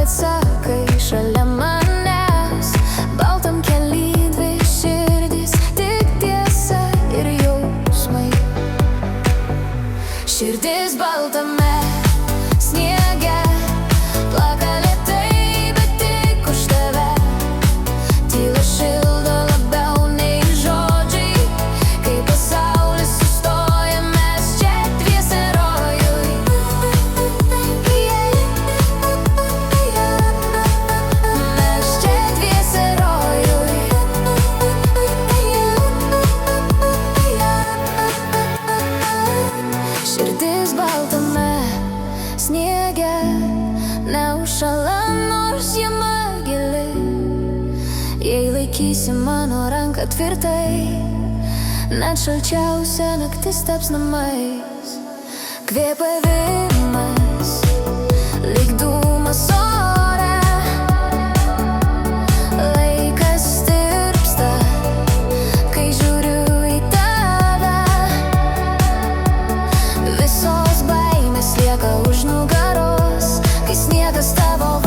atsakai šalia manęs. Baltam kely dvi širdys, tik tiesa ir jausmai. Širdis baltame sniege plaka lėtai, bet tik už tave. Tyla šildo labiau nei žodžiai. Kai pasaulis sustoja, mes čia dviese rojuj. Mes čia dviese rojuj. Širdis baltame sniege neužšąla, nors žiema gili. Jei laikysi mano ranką tvirtai, net šalčiausia naktis taps namais. Kvėpavimas lyg dūmas ore. Laikas tirpsta, kai žiūriu į tave. Visos baimės lieka už nugaros, kai sniegas tavo